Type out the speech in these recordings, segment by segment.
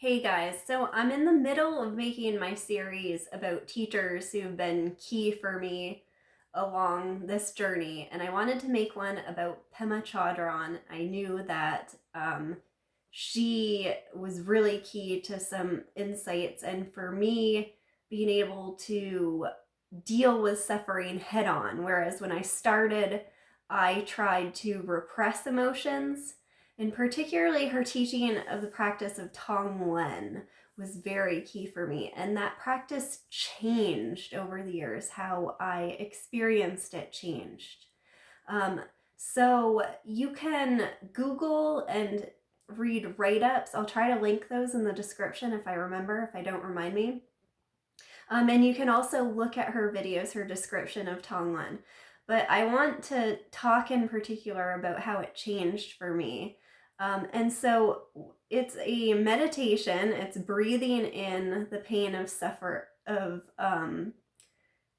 Hey guys, so I'm in the middle of making my series about teachers who've been key for me along this journey, and I wanted to make one about Pema Chodron. I knew that she was really key to some insights, and for me, being able to deal with suffering head on, whereas when I started, I tried to repress emotions, and particularly her teaching of the practice of Tonglen was very key for me. And that practice changed over the years. How I experienced it changed. Um, so you can Google and read write-ups. I'll try to link those in the description if I remember, if I don't, remind me. And you can also look at her videos, her description of Tonglen. But I want to talk in particular about how it changed for me. And so it's a meditation. It's breathing in the pain of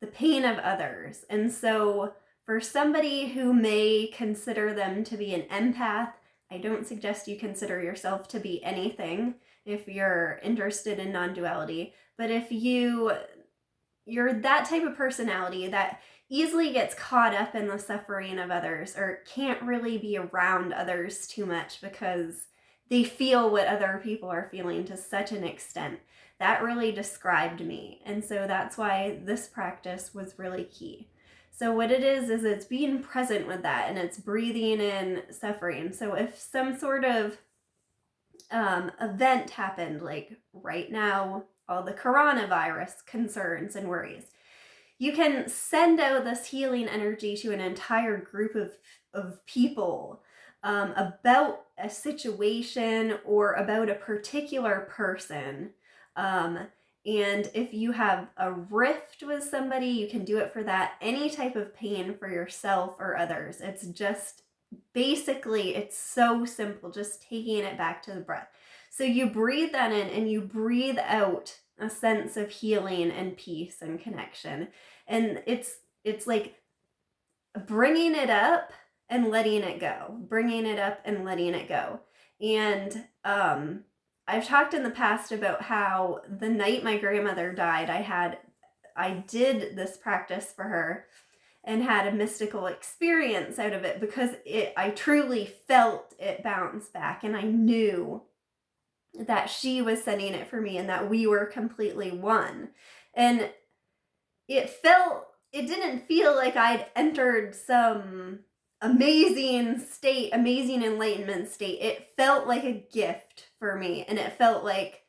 the pain of others. And so for somebody who may consider them to be an empath, I don't suggest you consider yourself to be anything if you're interested in non-duality. But if you're that type of personality that easily gets caught up in the suffering of others or can't really be around others too much because they feel what other people are feeling to such an extent, that really described me. And so that's why this practice was really key. So what it is it's being present with that, and it's breathing in suffering. So if some sort of event happened, like right now, all the coronavirus concerns and worries, you can send out this healing energy to an entire group of people about a situation or about a particular person. And if you have a rift with somebody, you can do it for that. Any type of pain for yourself or others. It's just basically, it's so simple, just taking it back to the breath. So you breathe that in and you breathe out a sense of healing and peace and connection. And it's like bringing it up and letting it go, bringing it up and letting it go. And I've talked in the past about how the night my grandmother died, I did this practice for her and had a mystical experience out of it because I truly felt it bounce back, and I knew that she was sending it for me and that we were completely one. And it didn't feel like I'd entered some amazing state, amazing enlightenment state. It felt like a gift for me, and it felt like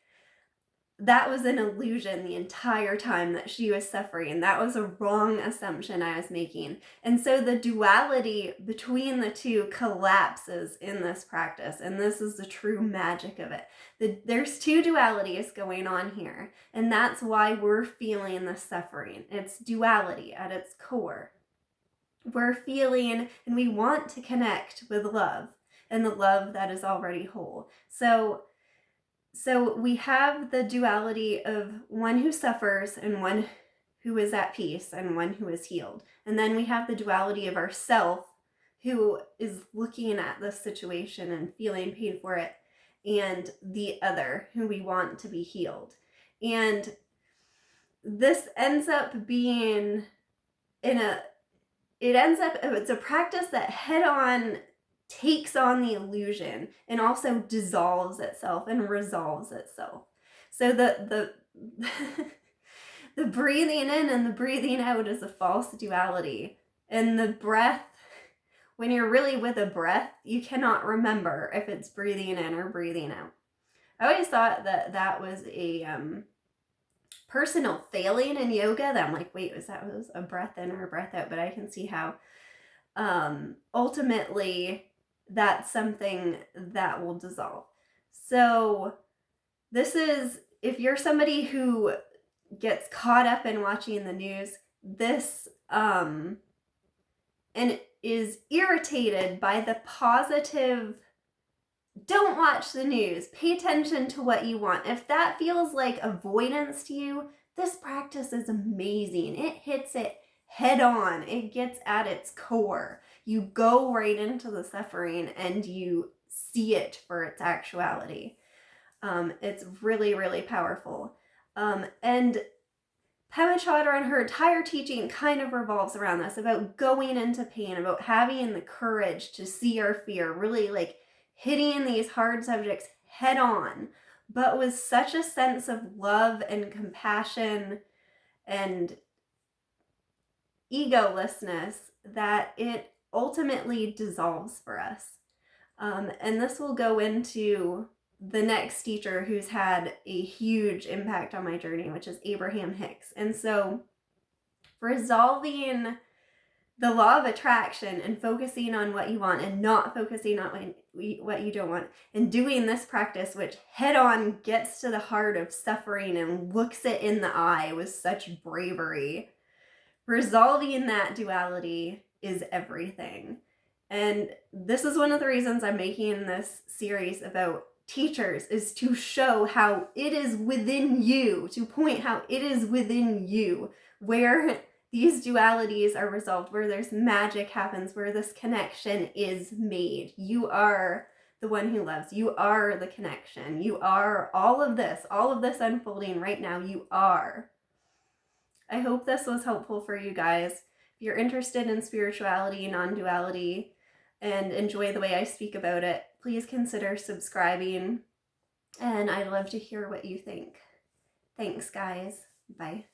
that was an illusion the entire time that she was suffering. That was a wrong assumption I was making. And so the duality between the two collapses in this practice. And this is the true magic of it. There's two dualities going on here. And that's why we're feeling the suffering. It's duality at its core. We're feeling and we want to connect with love, and the love that is already whole. So we have the duality of one who suffers and one who is at peace and one who is healed. And then we have the duality of ourself, who is looking at this situation and feeling pain for it, and the other who we want to be healed. And this ends up being it's a practice that head on takes on the illusion and also dissolves itself and resolves itself. So the the breathing in and the breathing out is a false duality. And the breath, when you're really with a breath, you cannot remember if it's breathing in or breathing out. I always thought that was a personal failing in yoga, that I'm like, wait, was a breath in or a breath out? But I can see how ultimately that's something that will dissolve. So this is, if you're somebody who gets caught up in watching the news, this and is irritated by the positive, don't watch the news, pay attention to what you want. If that feels like avoidance to you, this practice is amazing. It hits it head on. It gets at its core. You go right into the suffering and you see it for its actuality. It's really, really powerful. And Pema Chodron, her entire teaching kind of revolves around this, about going into pain, about having the courage to see our fear, really like hitting these hard subjects head on, but with such a sense of love and compassion and egolessness that it ultimately dissolves for us. And this will go into the next teacher who's had a huge impact on my journey, which is Abraham Hicks. And so resolving the law of attraction and focusing on what you want and not focusing on what you don't want, and doing this practice, which head on gets to the heart of suffering and looks it in the eye with such bravery, resolving that duality is everything. And this is one of the reasons I'm making this series about teachers, is to show how it is within you, to point how it is within you where these dualities are resolved, where there's magic happens, where this connection is made. You are the one who loves. You are the connection. You are all of this unfolding right now. You are. I hope this was helpful for you guys. If you're interested in spirituality, non-duality, and enjoy the way I speak about it, please consider subscribing, and I'd love to hear what you think. Thanks, guys. Bye.